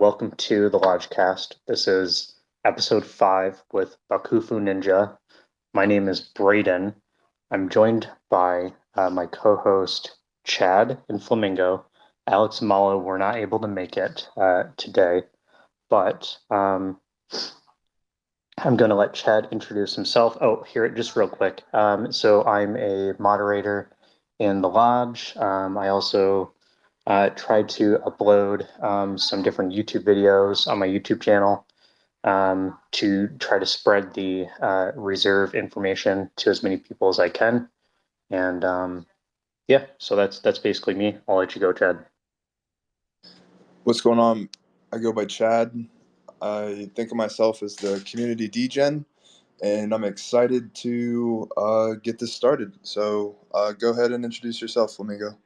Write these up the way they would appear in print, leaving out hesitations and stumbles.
welcome to the Lodgecast. This is episode 5 with Bakufu Ninja. My name is Brayden. I'm joined by my co-host Chad and Flamingo. Alex and Malo were not able to make it today, but I'm going to let Chad introduce himself. Oh, here, just real quick. So I'm a moderator in the lodge. I also tried to upload some different YouTube videos on my YouTube channel to try to spread the reserve information to as many people as I can. And yeah, so that's basically me. I'll let you go, Chad. What's going on? I go by Chad. I think of myself as the community degen, and I'm excited to get this started. So go ahead and introduce yourself, Flamingo.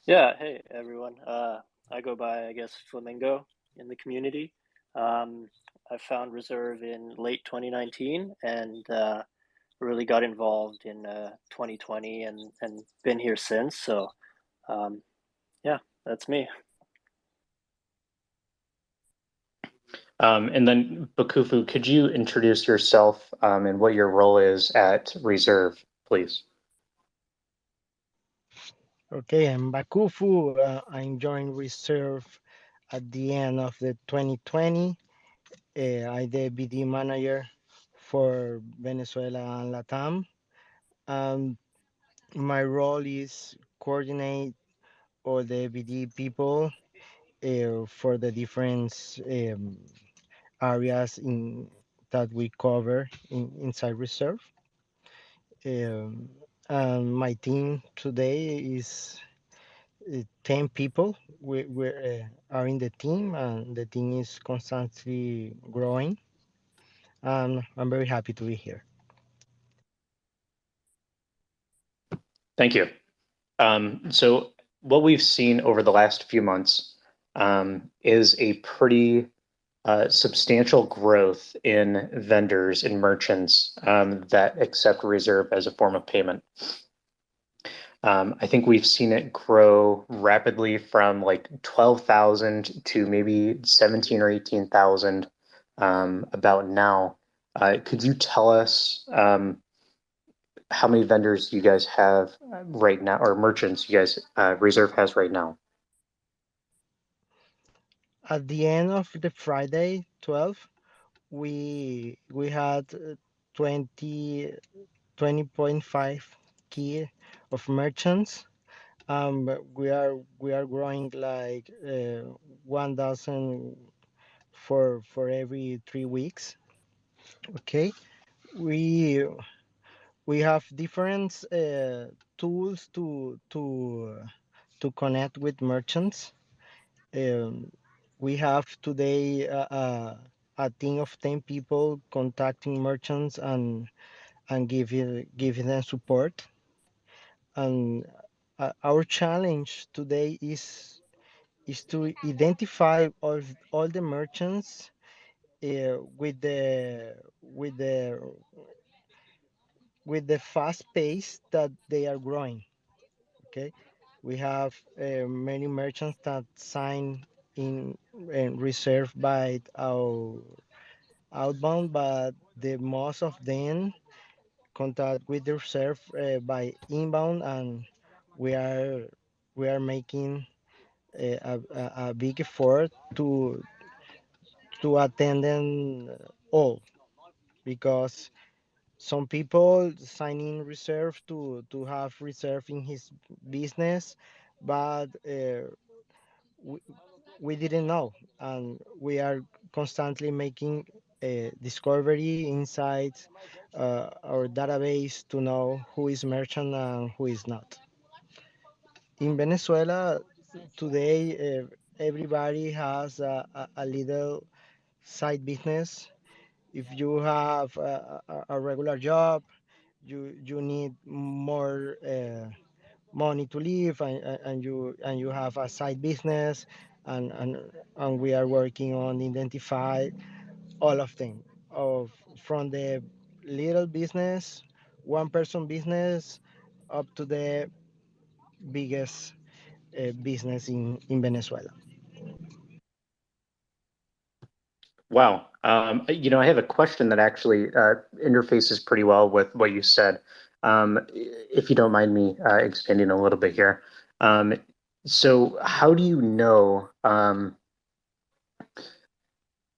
Yeah, hey everyone. I go by, I guess, Flamingo in the community. I found Reserve in late 2019 and really got involved in 2020 and been here since. So, yeah, that's me. And then Bakufu, could you introduce yourself and what your role is at Reserve, please? Okay, I'm Bakufu. I joined Reserve at the end of the 2020. I'm the BD manager for Venezuela and LatAm. My role is coordinate all the BD people for the different areas that we cover inside Reserve. And my team today is 10 people we are in the team, and the team is constantly growing. I'm very happy to be here. Thank you. So what we've seen over the last few months is a pretty substantial growth in vendors and merchants that accept Reserve as a form of payment. I think we've seen it grow rapidly from like 12,000 to maybe 17 or 18,000 about now. Could you tell us how many vendors you guys have right now, or merchants you guys Reserve has right now? At the end of the Friday 12, we had 20 20.5 key of merchants. But we are growing like 1,000 for every 3 weeks. Okay, we we have different tools to connect with merchants. Um, we have today a team of 10 people contacting merchants and giving them support. And our challenge today is to identify all the merchants with the fast pace that they are growing. Okay, we have many merchants that sign in and Reserve by our outbound, but the most of them contact with the Reserve by inbound, and we are we are making a big effort to attend them all, because some people sign in Reserve to have Reserve in his business, but we, we didn't know, and we are constantly making a discovery inside our database to know who is merchant and who is not. In Venezuela today, everybody has a little side business. If you have a regular job, you need more money to live, and you have a side business, and and we are working on identify all of them, of from the little business, one person business, up to the biggest business in Venezuela. Wow. I have a question that actually interfaces pretty well with what you said. If you don't mind me expanding a little bit here. Um, so how do you know,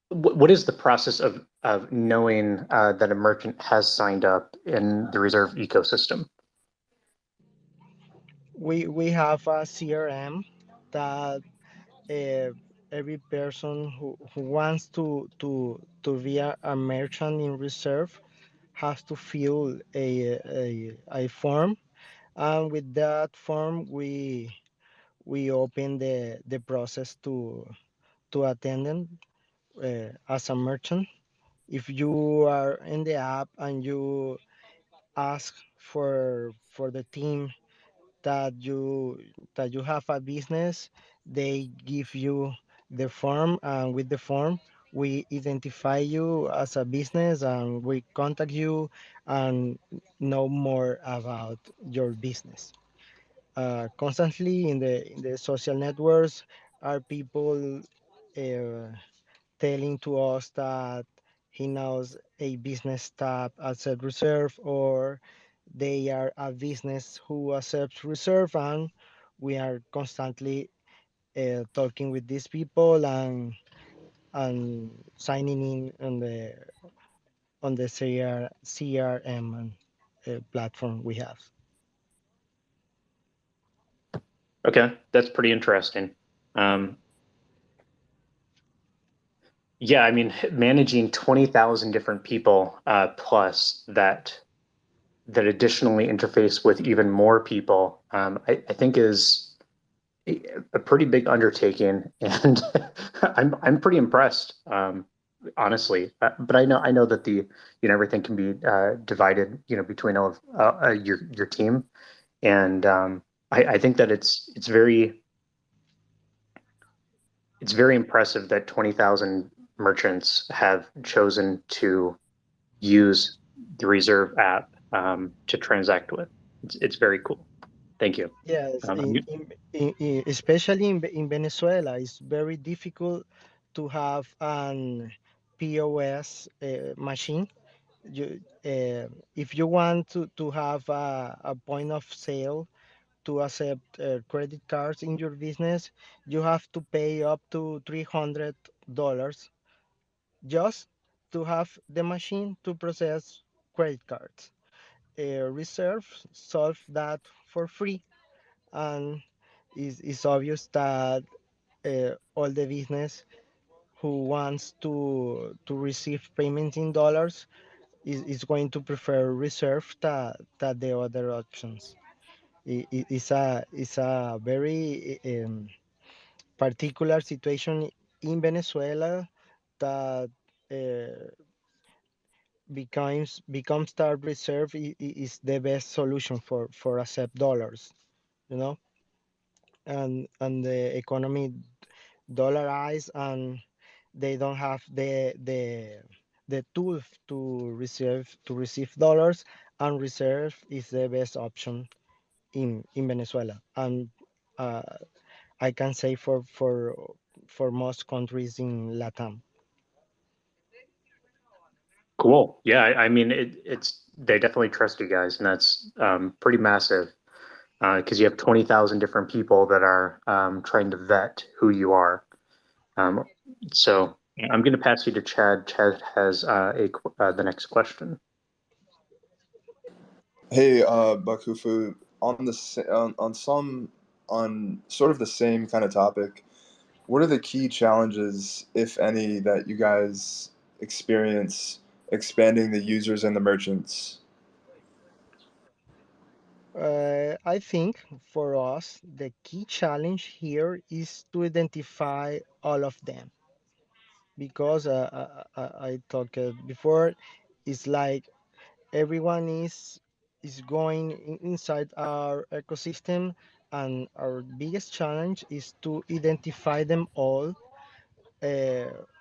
what is the process of knowing that a merchant has signed up in the Reserve ecosystem? We have a CRM that uh, every person who wants to be a merchant in Reserve has to fill a form, and with that form we open the process to attend as a merchant. If you are in the app and you ask for the team that you have a business, they give you the form, and with the form we identify you as a business and we contact you and know more about your business. Constantly in the social networks are people uh, telling to us that he knows a business tab accept reserve, or they are a business who accepts reserve, and we are constantly talking with these people and signing in on the CRM platform we have. Okay, that's pretty interesting. Um, yeah, I mean, managing 20,000 different people plus that additionally interface with even more people, I think is a pretty big undertaking, and I'm pretty impressed, honestly. But I know that everything can be divided, between all of your team, and I think that it's very impressive that 20,000 merchants have chosen to use the Reserve app to transact with. It's very cool. Thank you. Yes, Um, you- especially in Venezuela, it's very difficult to have an POS machine. If you want to have a point of sale to accept credit cards in your business, you have to pay up to $300 just to have the machine to process credit cards. Reserve solve that for free, and it's obvious that all the business who wants to receive payments in dollars is going to prefer reserve that the other options. It's a very particular situation in Venezuela that uh, becomes that reserve is the best solution for accept dollars, you know, and the economy dollarized, and they don't have the tools to receive dollars, and reserve is the best option in Venezuela, and uh, I can say for most countries in LatAm. cool. Yeah, I mean, they definitely trust you guys, and that's pretty massive because you have 20,000 different people that are trying to vet who you are. Um, so I'm going to pass you to Chad. Chad has the next question. Hey, Bakufu, on on some on sort of the same kind of topic. What are the key challenges, if any, that you guys experience expanding the users and the merchants? I think for us, the key challenge here is to identify all of them, because I talked before, it's like everyone is going inside our ecosystem, and our biggest challenge is to identify them uh,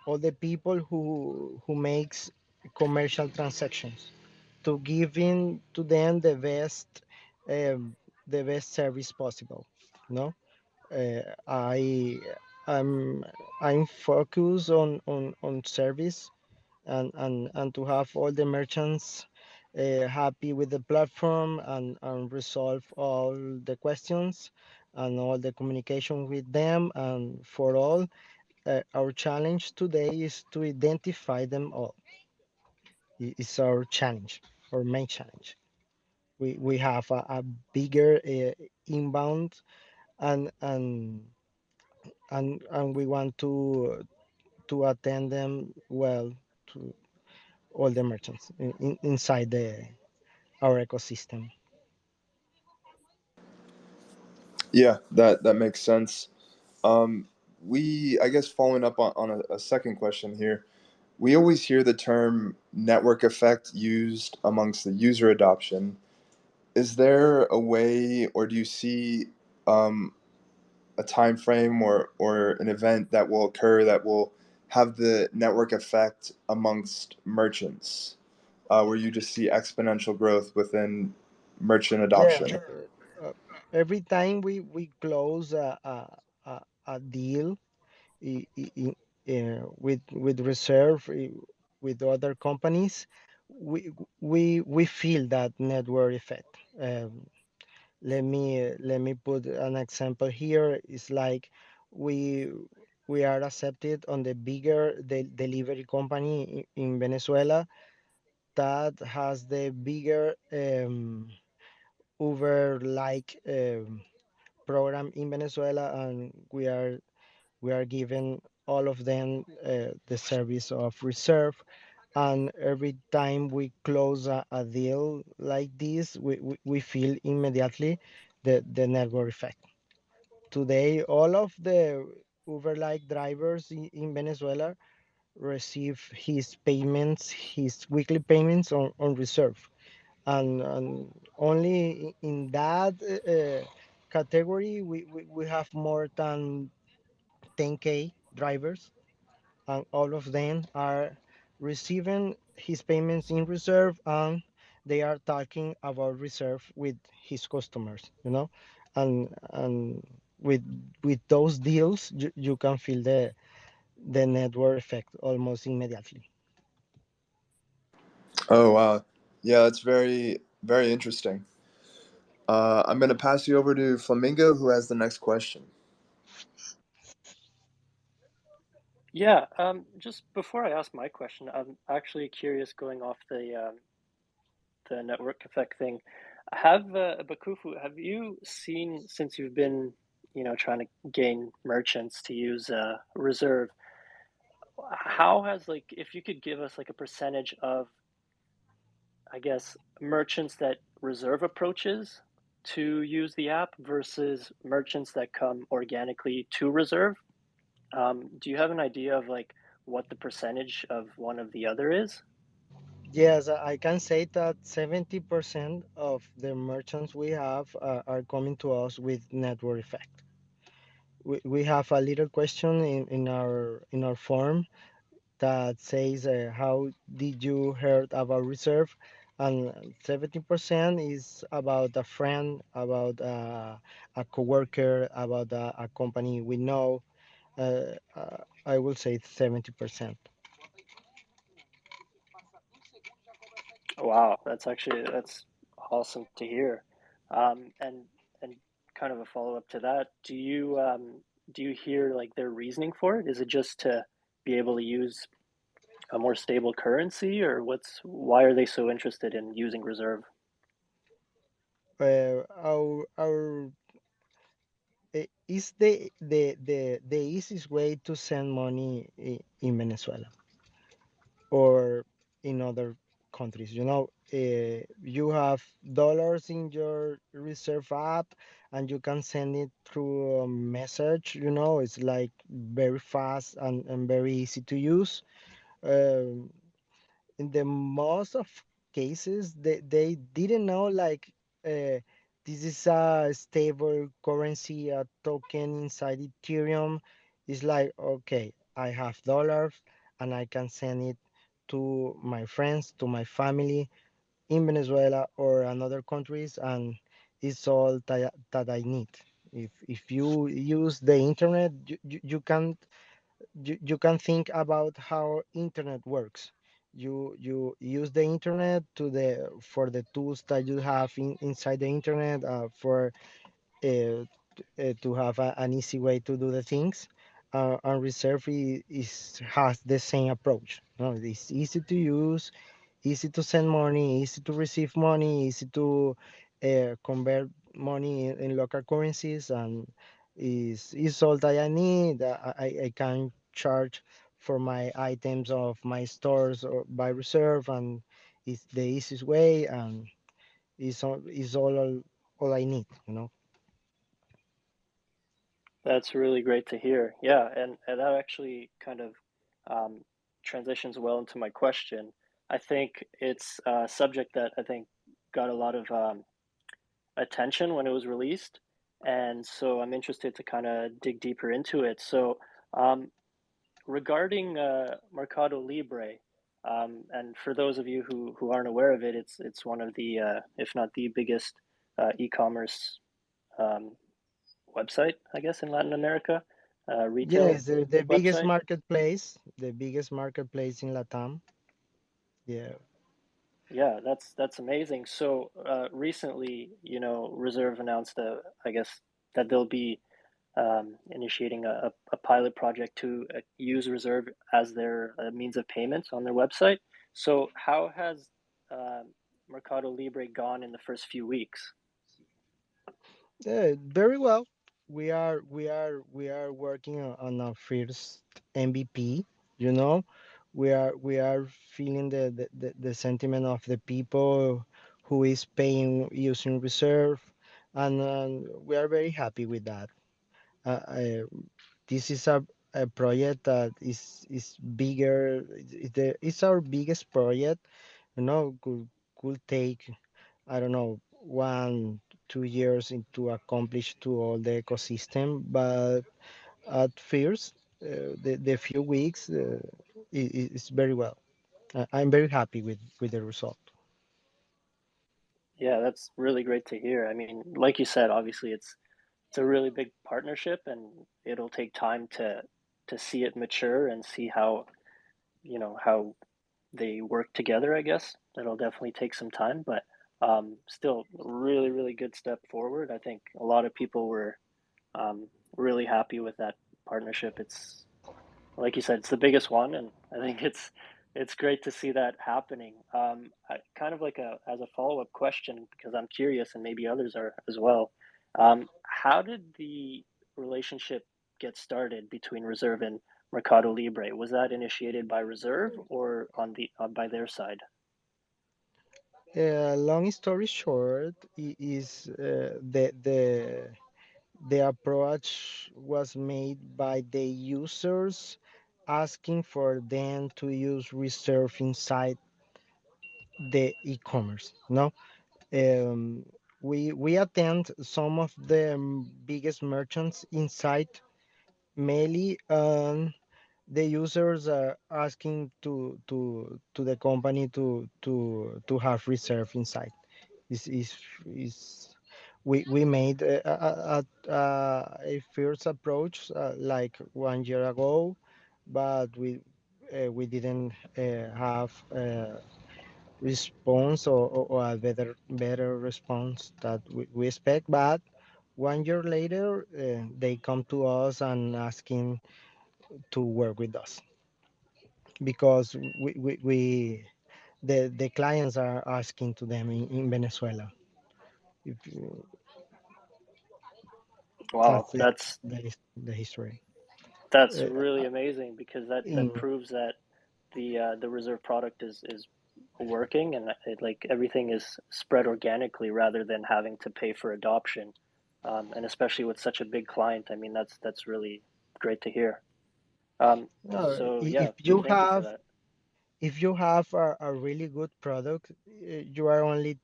all the people who makes commercial transactions, to give in to them um, the best service possible. No, I I'm I'm focused on service and to have all the merchants happy with the platform and resolve all the questions and all the communication with them. And for all, our challenge today is to identify them all. It's our challenge, our main challenge. We have a bigger inbound and and and we want to attend them well to all the merchants inside our ecosystem. Yeah, that makes sense. Um, I guess following up on a second question here, we always hear the term network effect used amongst the user adoption. Is there a way, or do you see um, a time frame or an event that will occur that will have the network effect amongst merchants, where you just see exponential growth within merchant Yes, adoption? every time we close a deal i- i- i- with reserve with other companies, we feel that network effect. Let me put an example here. It's like we we are accepted on the bigger delivery company in Venezuela that has the bigger Uber like program in Venezuela, and we are given all of them the service of reserve. And every time we close a deal like this, we feel immediately the network effect. Today, all of the Uber like drivers in Venezuela receive his weekly payments on reserve. And only in that category, we have more than 10K drivers, and all of them are receiving his payments in reserve, and they are talking about reserve with his customers, and with those deals, you can feel the network effect almost immediately. Oh wow, yeah, that's very very interesting. I'm gonna pass you over to Flamingo, who has the next question. Yeah, just before I ask my question, I'm actually curious going off the network effect thing. Have Bakufu, have you seen since you've been, trying to gain merchants to use Reserve, how has like if you could give us like a percentage of, I guess, merchants that Reserve approaches to use the app versus merchants that come organically to Reserve? Do you have an idea of like what the percentage of one of the other is? Yes, I can say that 70% of the merchants we have are coming to us with network effect. We have a little question in our form that says, how did you heard about reserve? And 70% is about a friend, about a coworker, about a company we know. I will say 70%. Wow, that's awesome to hear. And kind of a follow up to that, do you hear like their reasoning for it? Is it just to be able to use a more stable currency, or why are they so interested in using reserve? Our is the easiest way to send money in Venezuela or in other countries. You have dollars in your reserve app, and you can send it through a message. It's like very fast and very easy to use. Um, in the most of cases, they didn't know like this is a stable currency, a token inside Ethereum. It's like, okay, I have dollars and I can send it to my friends, to my family in Venezuela or in other countries, and it's all that I need. If you use the internet, you can think about how internet works. You use the internet to the for the tools that you have inside the internet, for to have an easy way to do the things. And reserve is has the same approach. No, it's easy to use, easy to send money, easy to receive money, easy to convert money in local currencies, and is all that I need. I can charge for my items of my stores or by reserve, and it's the easiest way, and is all I need. That's really great to hear. Yeah, and that actually kind of um, transitions well into my question. I think it's a subject that I think got a lot of attention when it was released, and so I'm interested to kind of dig deeper into it. So, um, regarding Mercado Libre, and for those of you who aren't aware of it, it's one of the if not the biggest e-commerce um, website, I guess, in Latin America, retail Yes, the biggest website. marketplace, in LatAm. Yeah. Yeah, that's amazing. So recently, Reserve announced I guess that they'll be initiating a pilot project to use Reserve as their means of payments on their website. So how has Mercado Libre gone in the first few weeks? Yeah, very well. We are working on our first MVP. You know, we are feeling the sentiment of the people who is paying using reserve, and we are very happy with that. Uh, uh, this is a project that is bigger. It's our biggest project. Could take, I don't know, 1 2 years to accomplish to all the ecosystem, but at first, the few weeks, is very well. I'm very happy with the result. Yeah, that's really great to hear. I mean, like you said, obviously it's a really big partnership, and it'll take time to see it mature and see how they work together, I guess. That'll definitely take some time, but still really, really good step forward. I think a lot of people were really happy with that partnership. It's like you said, it's the biggest one, and I think it's great to see that happening. Kind of like a as a follow up question, because I'm curious, and maybe others are as well. How did the relationship get started between Reserve and Mercado Libre? Was that initiated by Reserve or by their side? Long story short, is the approach was made by the users asking for them to use reserve inside the e-commerce. No, um, we attend some of the biggest merchants inside Meli, and the users are asking to the company to have reserve inside. Is We made a first approach, like 1 year ago, but we didn't have response, or a better response that we expect. But 1 year later, they come to us and asking to work with us, because the clients are asking to them in Venezuela. If Wow, That's the history. that's Uh, really amazing because that in proves that the reserve product is working, and like everything is spread organically rather than having to pay for adoption, and especially with such a big client. I mean, that's really great to hear. So if yeah, you thank you for have that. a really good product, you are only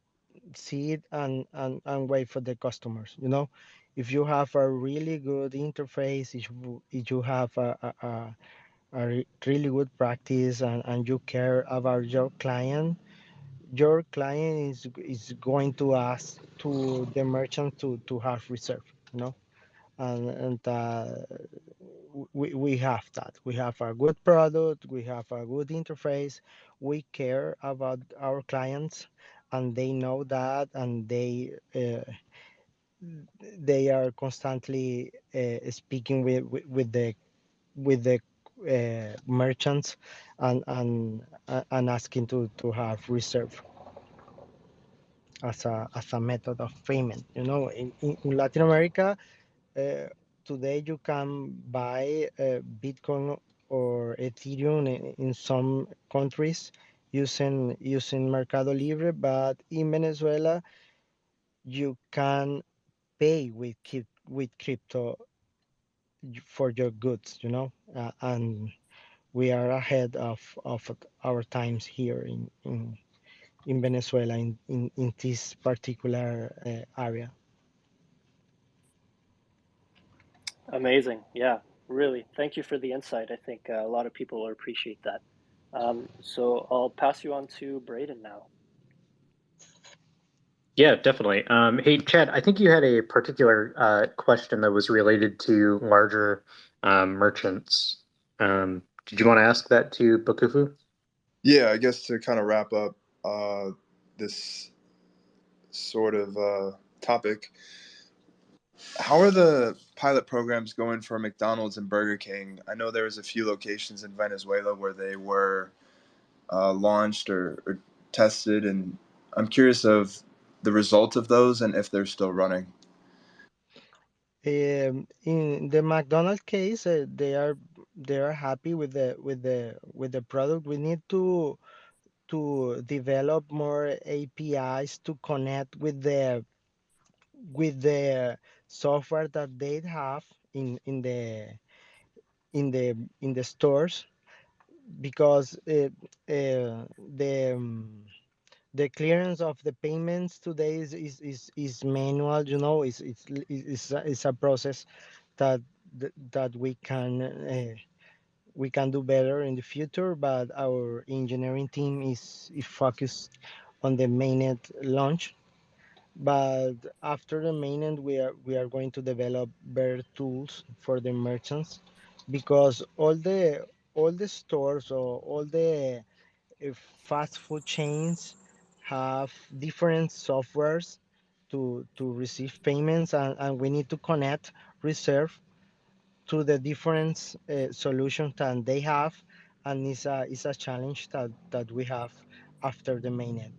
see it and wait for the customers. If you have a really good interface, if you have really good practice, and you care about your client is going to ask to the merchant to have reserve. and we have that. We have a good product. We have a good interface. We care about our clients, and they know that, and they are constantly speaking with the merchants and asking to have reserve as a method of payment. In Latin America, uh, today you can buy Bitcoin or Ethereum in some countries using Mercado Libre, but in Venezuela you can pay with crypto for your goods. And we are ahead of our times here in Venezuela in this particular area. Amazing. Yeah, really. Thank you for the insight. I think a lot of people will appreciate that. So I'll pass you on to Braden now. Yeah, definitely. Hey, Chad, I think you had a particular question that was related to larger merchants. Did you want to ask that to Bakufu? Yeah, I guess to kind of wrap up this sort of topic, how are the pilot programs going for McDonald's and Burger King? I know there was a few locations in Venezuela where they were launched or tested, and I'm curious of the result of those and if they're still running. In the McDonald case, they are happy with the product. We need to develop more APIs to connect with the software that they have in the stores, because the clearance of the payments today is manual. It's a process that that we can do better in the future, but our engineering team is focused on the mainnet launch. But after the mainnet, we are going to develop better tools for the merchants, because all the stores or all the fast food chains have different softwares to receive payments, and we need to connect reserve to the different solutions that they have, and it's a challenge that we have after the mainnet.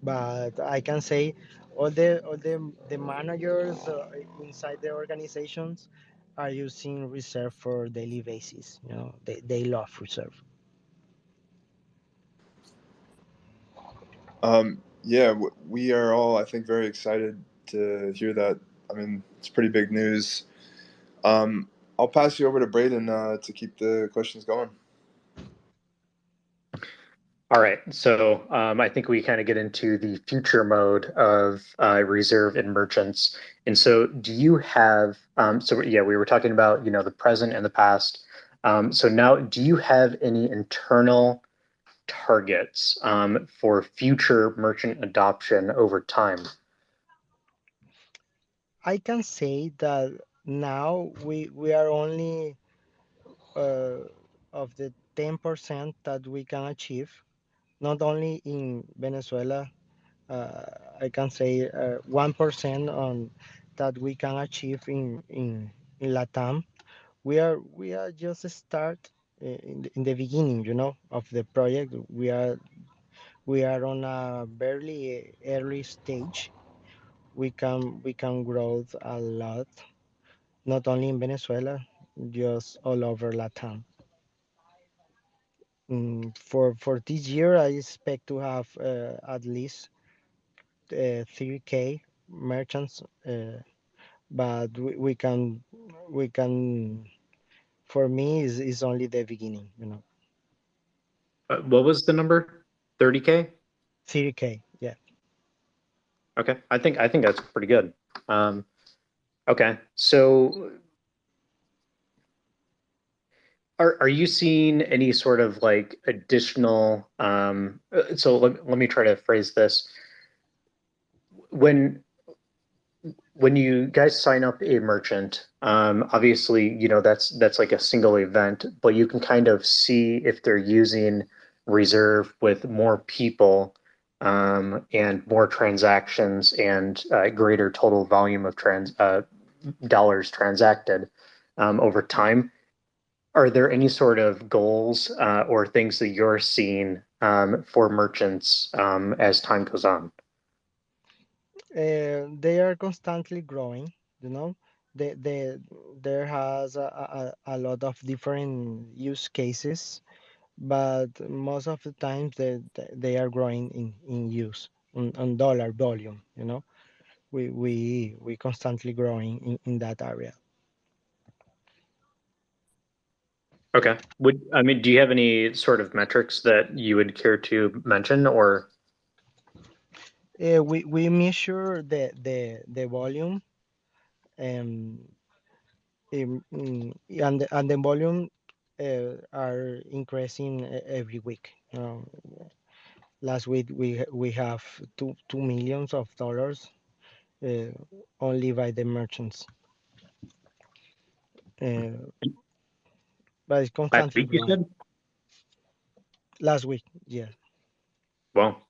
But I can say all the managers inside the organizations are using reserve for daily basis. They love reserve. Yeah, we are all, I think, very excited to hear that. I mean, it's pretty big news. I'll pass you over to Braden to keep the questions going. All right, so I think we kind of get into the future mode of reserve and merchants. And so, do you have? So yeah, we were talking about the present and the past. So now, do you have any internal targets for future merchant adoption over time? I can say that now we are only uh, of the 10% that we can achieve, not only in Venezuela. Uh, I can say 1% on that we can achieve in LatAm. We are just a start in the beginning, of the project. We are on a very early stage. We can grow a lot, not only in Venezuela, just all over LatAm. For this year, I expect to have at least 3K merchants, but we can. For me, is only the beginning. What was the number? 30K? 3K, yeah. Okay, I think that's pretty good. Okay, so are you seeing any sort of like additional? So let me try to phrase this. When when you guys sign up a merchant, obviously, that's like a single event, but you can kind of see if they're using reserve with more people, and more transactions and greater total volume of dollars transacted over time. Are there any sort of goals or things that you're seeing for merchants as time goes on? They are constantly growing, you know. They there has a lot of different use cases, but most of the times they are growing in use on dollar volume, you know. We constantly growing in that area. Okay. Do you have any sort of metrics that you would care to mention or We measure the volume, um, and the volume are increasing every week. Last week we have two millions of dollars uh, only by the merchants, uh, but it's last constantly week you growing. said? Last week, yeah. Well,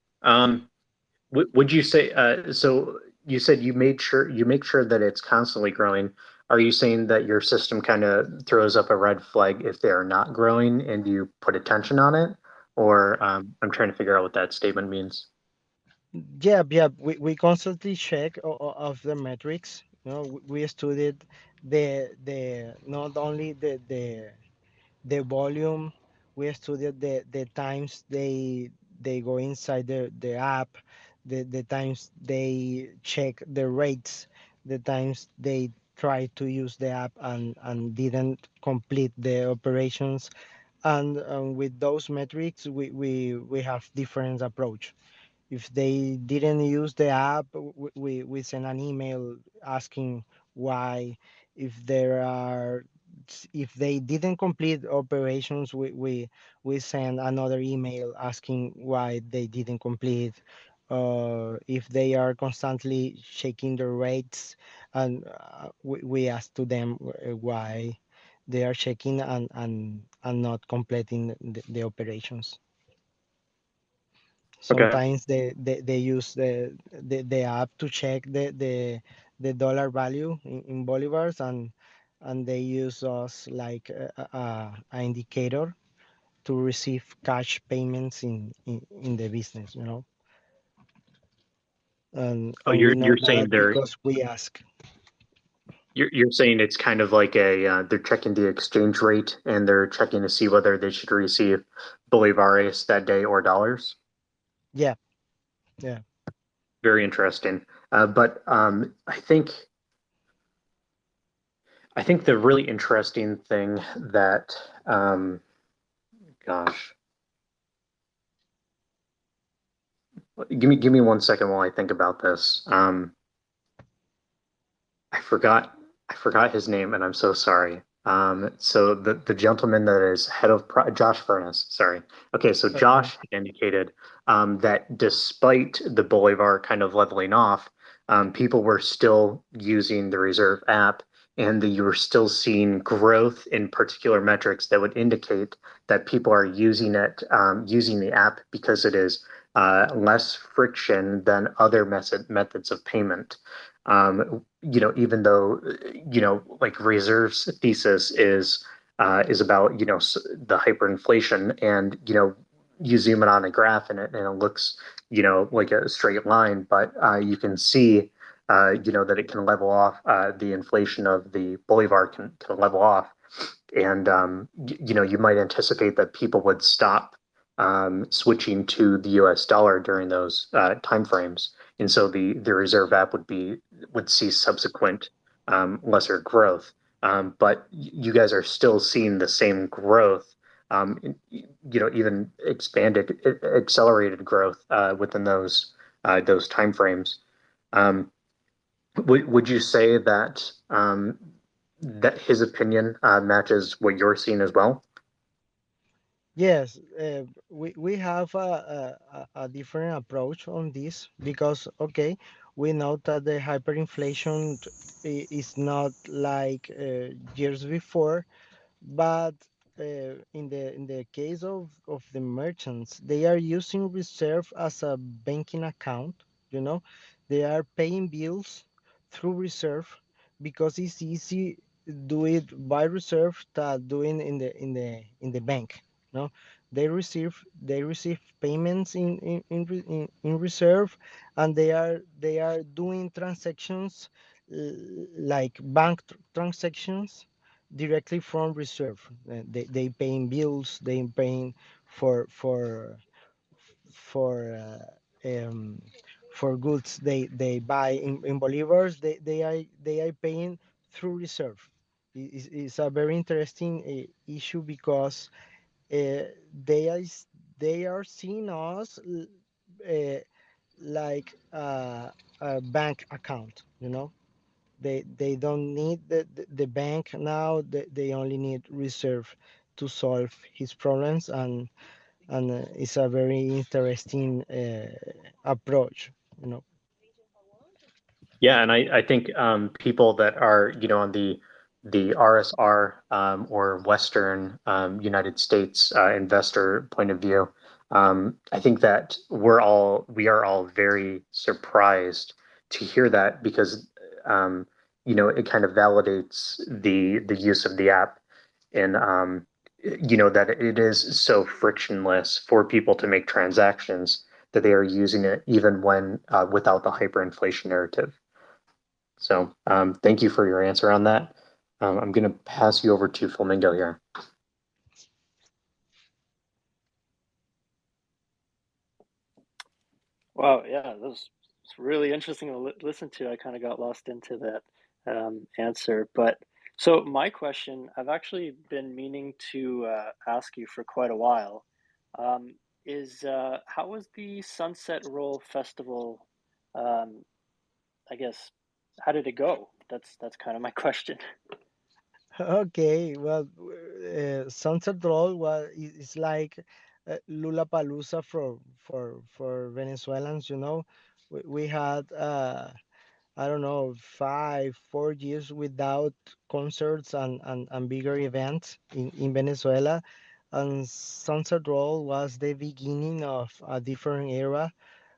would you say so you said you make sure that it's constantly growing. Are you saying that your system kind of throws up a red flag if they are not growing and you put attention on it? Or I'm trying to figure out what that statement means. Yeah. We constantly check of the metrics. We studied the not only the volume. We studied the times they go inside the app, the times they check the rates, the times they try to use the app and didn't complete the operations. And with those metrics, we have different approach. If they didn't use the app, we send an email asking why. If there are, if they didn't complete operations, we send another email asking why they didn't complete. If they are constantly checking the rates, and we ask to them why they are checking and not completing the operations. Okay. Sometimes they use the app to check the dollar value in bolivars, and they use us like a indicator to receive cash payments in the business, Oh, and we know you're saying that because we ask. you're saying it's kind of like a they're checking the exchange rate and they're checking to see whether they should receive bolivares that day or dollars. Yeah, yeah. Very interesting. But I think the really interesting thing that gosh, give me 1 second while I think about this. I forgot I forgot his name, and I'm so sorry. So the gentleman that is head of Josh Furness, sorry. Okay, so Okay. Josh indicated that despite the Bolivar kind of leveling off, people were still using the Reserve app, and that you were still seeing growth in particular metrics that would indicate that people are using using the app because it is less friction than other methods of payment. Even though, like Reserve's thesis is about, the hyperinflation, and, you zoom in on a graph and it looks, like a straight line, but you can see, that it can level off, the inflation of the Bolivar can level off. And, you might anticipate that people would stop switching to the US dollar during those timeframes. And so the Reserve app would see subsequent lesser growth. But you guys are still seeing the same growth, even expanded, accelerated growth within those timeframes. Um, would you say that that his opinion matches what you're seeing as well? Yes, we have a different approach on this because, okay, we know that the hyperinflation is not like years before, but in the case of the merchants, they are using reserve as a banking account. You know, they are paying bills through reserve because it's easy do it by reserve than doing in the bank. No, they receive payments in reserve, and they are doing transactions like transactions directly from reserve. They paying bills, they paying for for for uh, um, for goods they buy in bolivars. They are paying through reserve. It's a very interesting issue because uh, they are they are seeing us uh, like a bank account. You know, they don't need the bank now. They only need reserve to solve his problems, and it's a very interesting approach, you know. Yeah, and I think people that are, on the RSR or Western United States investor point of view, I think that we are all very surprised to hear that because it kind of validates the use of the app and that it is so frictionless for people to make transactions that they are using it even when without the hyperinflation narrative. So thank you for your answer on that. I'm going to pass you over to Flamingo here. Wow, yeah, that was it's really interesting to listen to. I kind of got lost into that answer. But so my question, I've actually been meaning to ask you for quite a while, um, is how was the Sunset Roll Festival? Um, I guess how did it go? That's kind of my question. Okay, well, Sunset Roll was is like Lollapalooza for Venezuelans. You know, we had I don't know 4 years without concerts and bigger events in Venezuela, and Sunset Roll was the beginning of a different era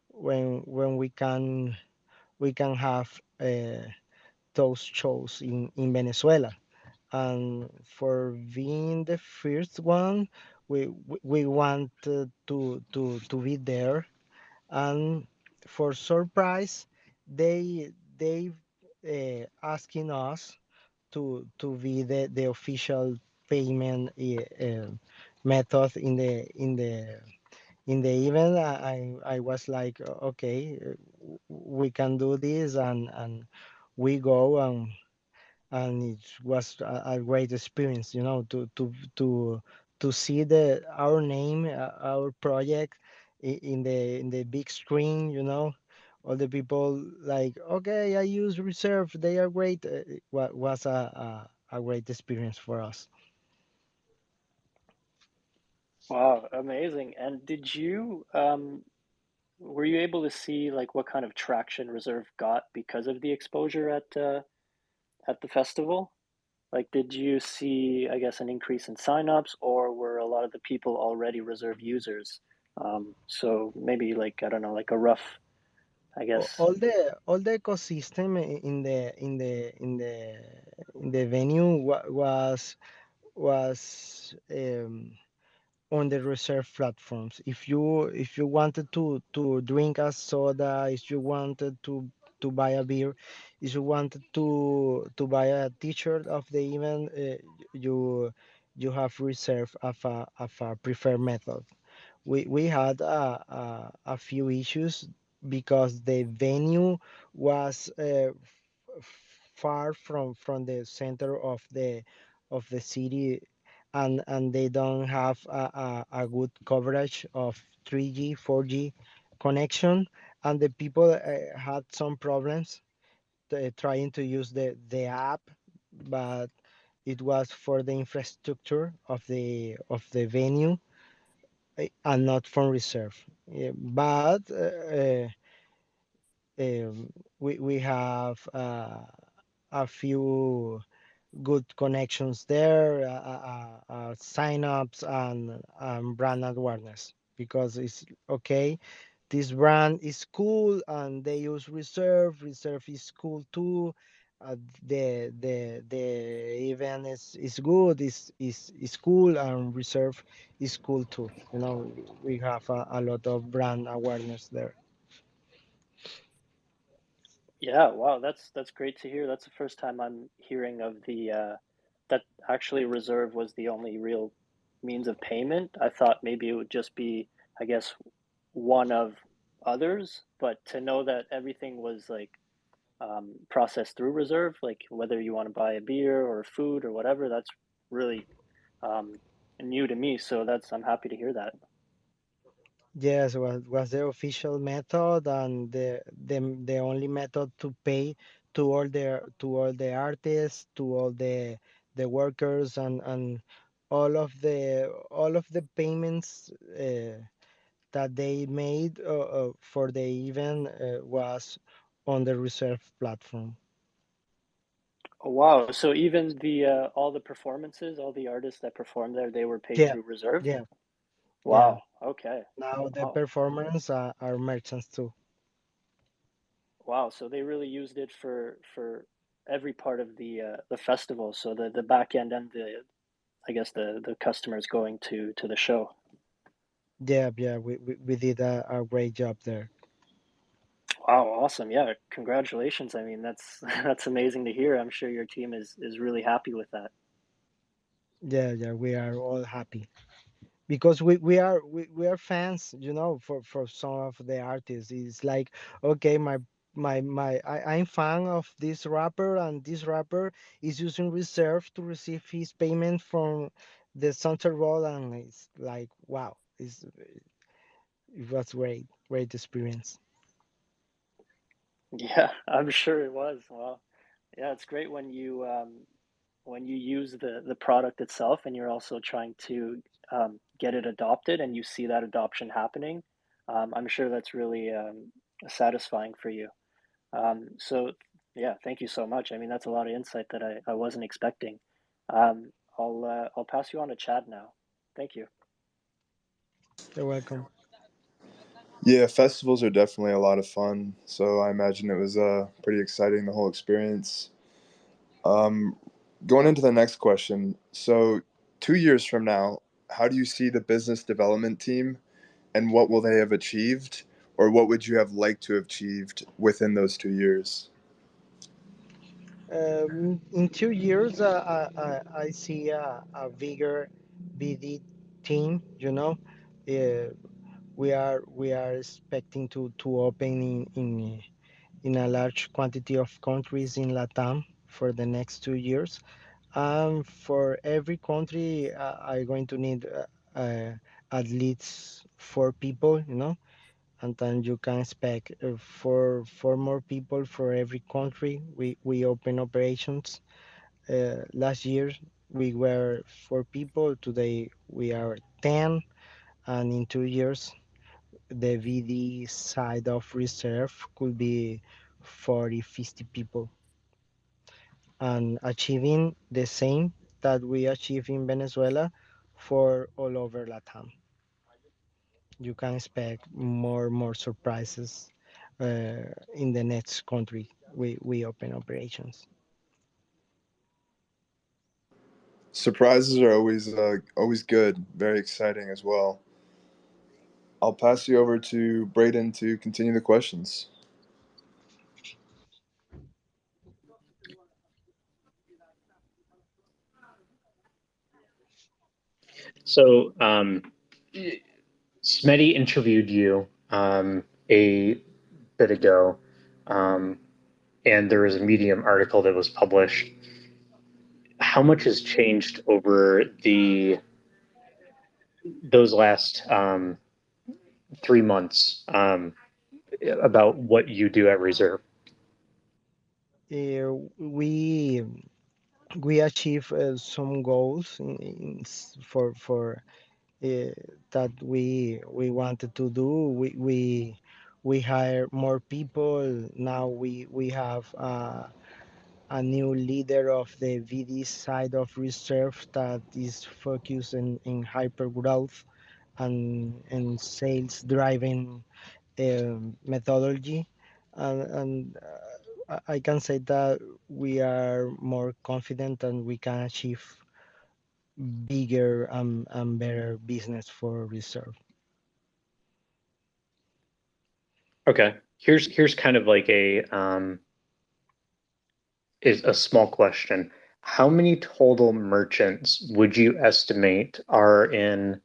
when we can have those shows in Venezuela. And for being the first one, we wanted to be there. And for surprise, they asking us to be the official payment method in the event. I was like, okay, we can do this, and we go, and it was a great experience, you know, to see the our name, our project in the big screen, you know, all the people like, okay, I use reserve, they are great. It was a great experience for us. Wow, amazing. And did you were you able to see like what kind of traction Reserve got because of the exposure at the festival? Like, did you see, I guess, an increase in signups, or were a lot of the people already Reserve users? So maybe like I don't know, like a rough, I guess. All the ecosystem in the venue was on the reserve platforms. If you wanted to drink a soda, if you wanted to buy a beer, if you wanted to buy a t-shirt of the event, you you have reserve of a preferred method. We had a few issues because the venue was far from the center of the city, and they don't have a good coverage of 3G 4G connection, and the people had some problems trying to use the app, but it was for the infrastructure of the venue, and not from reserve. Yeah, but We have a few good connections there, sign-ups and brand awareness because it's okay. This brand is cool and they use Reserve. Reserve is cool too. The event is good. Is cool and Reserve is cool too. You know, we have a lot of brand awareness there. Yeah, wow, that's great to hear. That's the first time I'm hearing of the that actually Reserve was the only real means of payment. I thought maybe it would just be, I guess, one of others, but to know that everything was like processed through Reserve, like whether you want to buy a beer or food or whatever, that's really um, new to me. So that's I'm happy to hear that. Yes, was the official method and the only method to pay to all the artists, to all the workers and all of the payments that they made for the event was on the Reserve platform. Oh, wow. So even the all the performances, all the artists that performed there, they were paid Yeah, through Reserve? yeah, yeah. Wow. Okay. Now the Wow. performers are merchants too. Wow. So they really used it for every part of the festival. So the back end and the I guess the customers going to the show. Yeah, yeah. We did a great job there. Wow, awesome. Yeah, congratulations. I mean, that's that's amazing to hear. I'm sure your team is really happy with that. Yeah, yeah. We are all happy because we are fans, you know, for some of the artists. It's like, okay, I'm fan of this rapper and this rapper is using Reserve to receive his payment from the Sunset Roll, and it's like, wow, it was great experience. Yeah, I'm sure it was. Well, yeah, it's great when you use the product itself and you're also trying to get it adopted and you see that adoption happening. I'm sure that's really satisfying for you. So yeah, thank you so much. I mean, that's a lot of insight that I wasn't expecting. I'll pass you on to Chad now. Thank you. You're welcome. Yeah, festivals are definitely a lot of fun. So I imagine it was pretty exciting, the whole experience. Um, Going into the next question. So 2 years from now, how do you see the business development team and what will they have achieved? Or what would you have liked to have achieved within those 2 years? In 2 years, I see a bigger BD team. You know, uh, we are expecting to open in a large quantity of countries in LatAm for the next 2 years. For every country, I'm going to need at least 4 people. You know, and then you can expect four more people for every country. We open operations. Last year we were 4 people. Today we are 10, and in 2 years the VD side of Reserve could be 40, 50 people, and achieving the same that we achieve in Venezuela for all over Latam. You can expect more surprises in the next country we open operations. Surprises are always good, very exciting as well. I'll pass you over to Braden to continue the questions. So, Smitty interviewed you a bit ago, um, and there was a Medium article that was published. How much has changed over the those last 3 months about what you do at Reserve? Uh, we we achieve some goals for that we wanted to do. We we hire more people. Now we have a new leader of the VD side of reserve that is focused in hyper growth and sales driving methodology, and I can say that we are more confident and we can achieve bigger and better business for reserve. Okay. Here's kind of like is a small question. How many total merchants would you estimate are in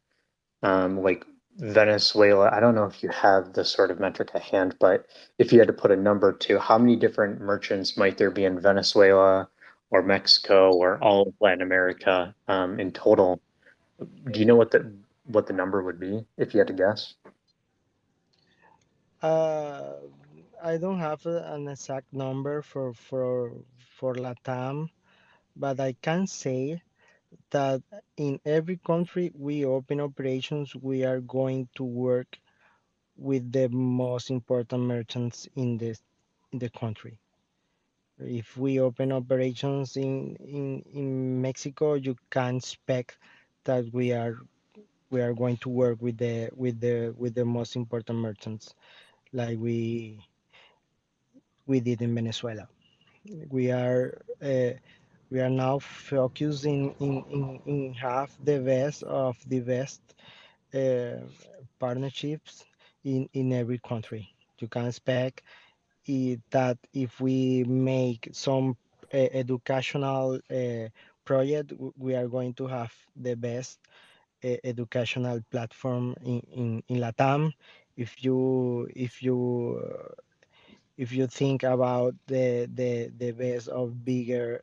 like Venezuela? I don't know if you have this sort of metric at hand, but if you had to put a number to how many different merchants might there be in Venezuela or Mexico or all of Latin America in total? Do you know what the number would be if you had to guess? Uh, I don't have an exact number for LatAm, but I can say that in every country we open operations, we are going to work with the most important merchants in the country. If we open operations in Mexico, you can expect that we are going to work with the most important merchants like we did in Venezuela. We are uh, we are now focusing in have the best of the best uh, partnerships in every country. You can expect that if we make some educational project, we are going to have the best educational platform in LatAm. If you think about the best of bigger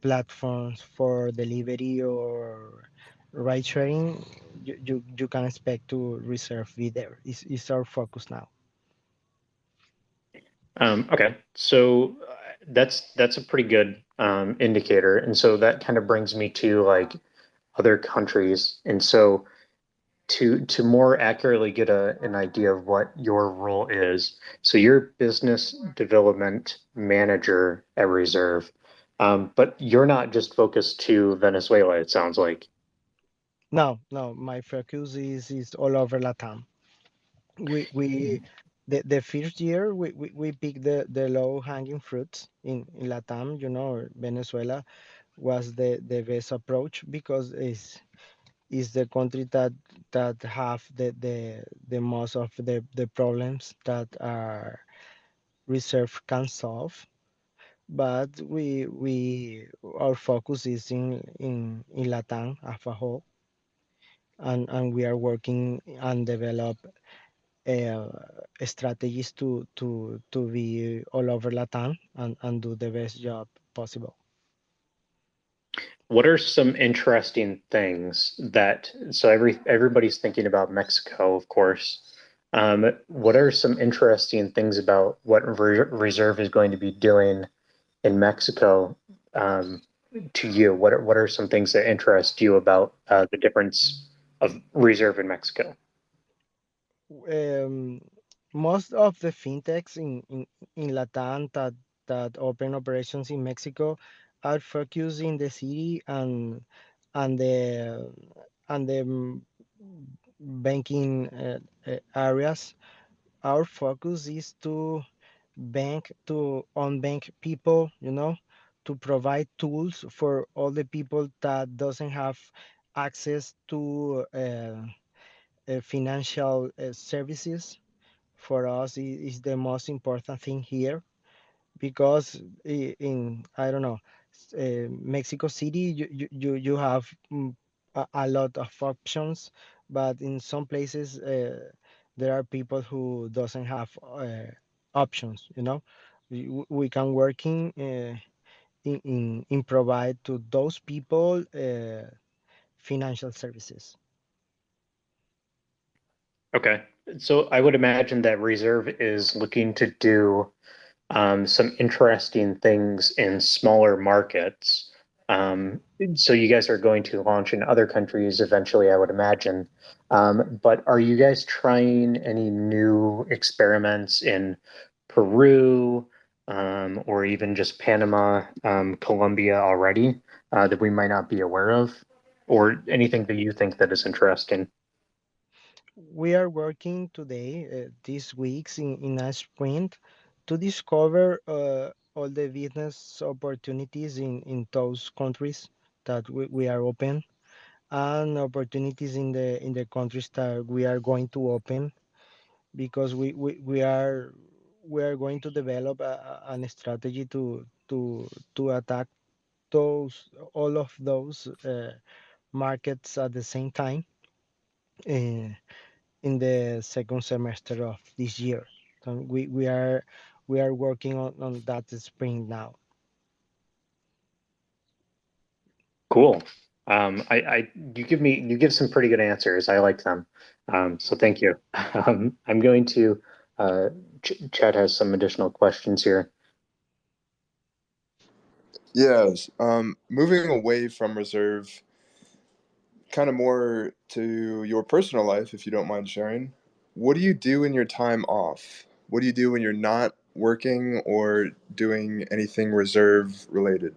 platforms for delivery or ride sharing, you can expect to reserve be there. It's our focus now. Okay, so that's a pretty good indicator, and so that kind of brings me to like other countries, and so to more accurately get an idea of what your role is, so you're business development manager at Reserve, but you're not just focused to Venezuela, it sounds like. No, no, my focus is all over Latam. We the first year we pick the low hanging fruits in Latam. You know, Venezuela was the best approach because is the country that have the most of the problems that our reserve can solve. But we our focus is in Latam as a whole, and we are working and develop uh, strategies to be all over Latam and do the best job possible. What are some interesting things that, so everybody's thinking about Mexico, of course. What are some interesting things about what Reserve is going to be doing in Mexico to you? What are some things that interest you about the difference of Reserve in Mexico? Um, Most of the fintechs in Latam that open operations in Mexico are focused in the city and the banking areas. Our focus is to bank to unbank people, you know, to provide tools for all the people that doesn't have access to financial services. For us is the most important thing here because in I don't know Mexico City you have a lot of options, but in some places there are people who doesn't have options. You know, we can working in provide to those people financial services. Okay. So I would imagine that Reserve is looking to do some interesting things in smaller markets. So you guys are going to launch in other countries eventually, I would imagine. But are you guys trying any new experiments in Peru, or even just Panama, Colombia already, that we might not be aware of, or anything that you think that is interesting? We are working today, these weeks in a sprint to discover all the business opportunities in those countries that we are open, and opportunities in the countries that we are going to open, because we are going to develop an strategy to attack those all of those markets at the same time, uh, in the second semester of this year. So we are working on that spring now. Cool. You give some pretty good answers. I like them. So thank you. I'm going to, Chad has some additional questions here. Yes. Moving away from reserve, kind of more to your personal life, if you don't mind sharing. What do you do in your time off? What do you do when you're not working or doing anything reserve related?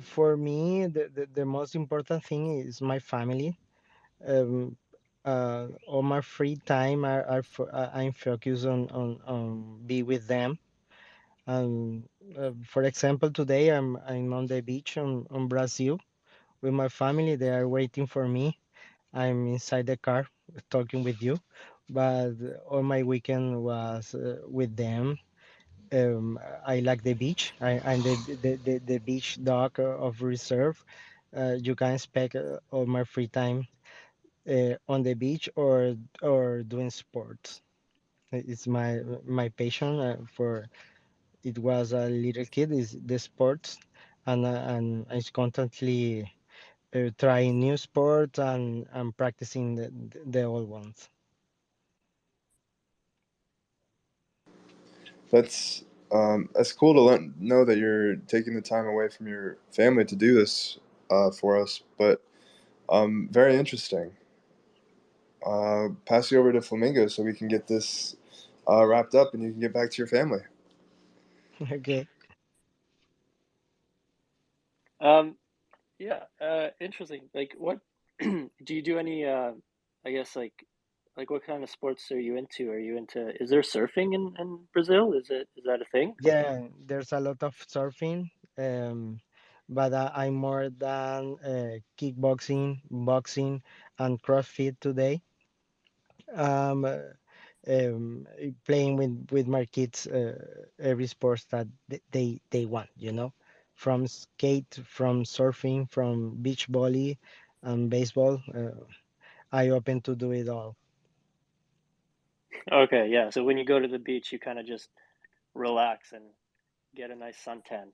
For me, the most important thing is my family. Um, all my free time I'm focused on be with them. Um, for example, today I'm on the beach on Brazil with my family. They are waiting for me. I'm inside the car talking with you, but all my weekend was with them. I like the beach. I'm the beach dog of reserve. You can spend all my free time on the beach or doing sports. It's my passion for. It was a little kid is the sports, and I constantly trying new sports and practicing the old ones. That's cool to know that you're taking the time away from your family to do this for us. But very interesting. Pass you over to Flamingo so we can get this wrapped up and you can get back to your family. Okay. Um, yeah, interesting. Like, what do you do any? I guess like what kind of sports are you into? Are you into? Is there surfing in Brazil? Is that a thing? Yeah, there's a lot of surfing, but I'm more than kickboxing, boxing, and CrossFit today. Um, uh, Playing with my kids every sports that they want, from skate, from surfing, from beach volley, and baseball. I open to do it all. Okay, yeah. So when you go to the beach, you kind of just relax and get a nice suntan.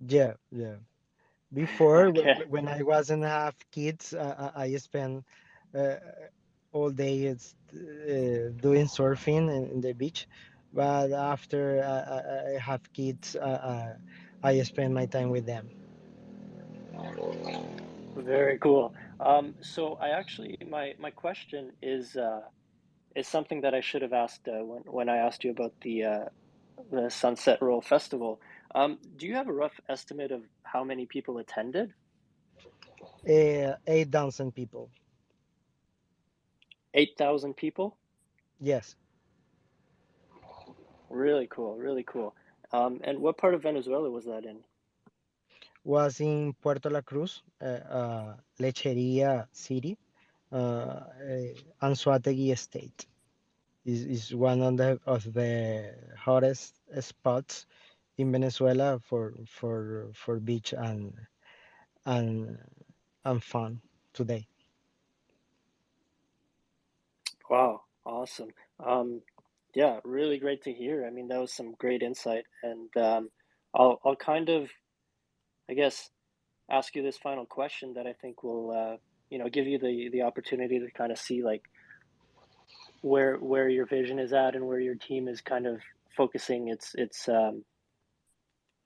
Yeah, yeah. Before, Okay, when I wasn't have kids, I spent uh, all day doing surfing in the beach. But after I have kids, I spend my time with them. very cool. So I actually my question is something that I should have asked when I asked you about the Sunset Roll Festival. Do you have a rough estimate of how many people attended? 8,000 people. 8,000 people? Yes, Really cool, really cool. And what part of Venezuela was that in? was in Puerto La Cruz, Lecheria City, Anzoátegui State. Is one of the hottest spots in Venezuela for beach and and fun today. Wow, awesome. Yeah, really great to hear. I mean, that was some great insight, and I'll kind of, I guess, ask you this final question that I think will, give you the opportunity to kind of see like where your vision is at and where your team is kind of focusing its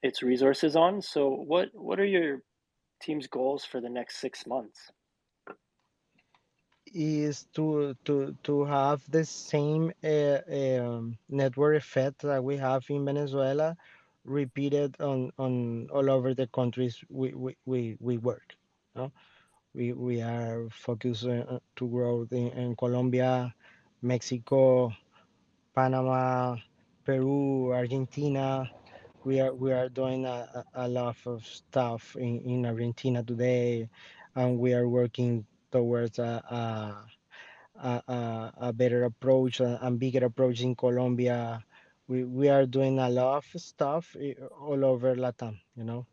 its resources on. So what are your team's goals for the next 6 months? Is to have the same network effect that we have in Venezuela repeated on all over the countries we work. No? We are focused to grow in Colombia, Mexico, Panama, Peru, Argentina. We are doing a lot of stuff in Argentina today, and we are working towards a better approach and bigger approach in Colombia. We are doing a lot of stuff all over LatAm. You know,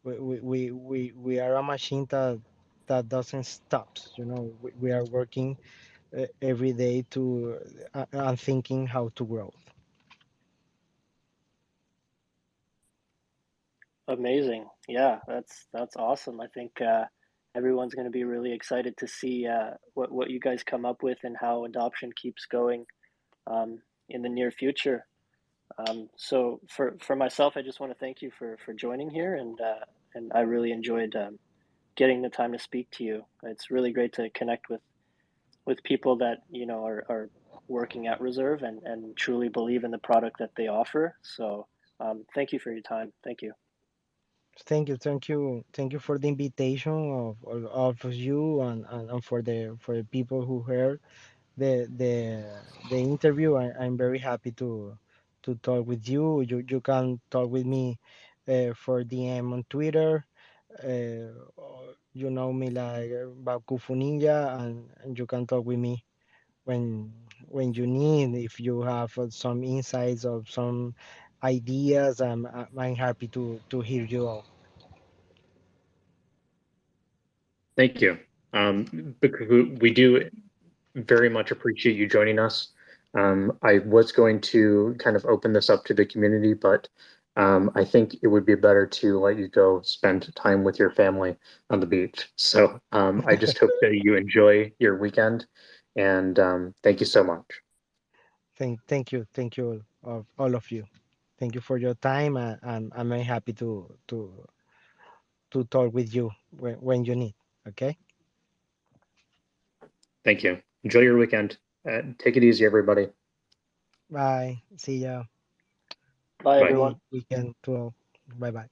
we are a machine that doesn't stop. You know, we are working every day to and thinking how to grow. Amazing. Yeah, that's awesome. I think everyone's going to be really excited to see what you guys come up with and how adoption keeps going in the near future. So for myself, I just want to thank you for joining here, and I really enjoyed getting the time to speak to you. It's really great to connect with people that are working at Reserve and truly believe in the product that they offer. So thank you for your time. Thank you. Thank you for the invitation of you and for the people who heard the interview. I'm very happy to talk with you. You can talk with me for DM on Twitter. You know me like Bakufu Ninja, and you can talk with me when you need. If you have some insights or some ideas, I'm happy to hear you all. Thank you. Because we do very much appreciate you joining us. I was going to kind of open this up to the community, but I think it would be better to let you go spend time with your family on the beach. So I just hope that you enjoy your weekend, and thank you so much. Thank you of all of you. Thank you for your time, and I'm very happy to talk with you when you need. Okay. Thank you. Enjoy your weekend. Take it easy, everybody. Bye. See ya. Bye, Bye. everyone. Weekend to all. Bye bye.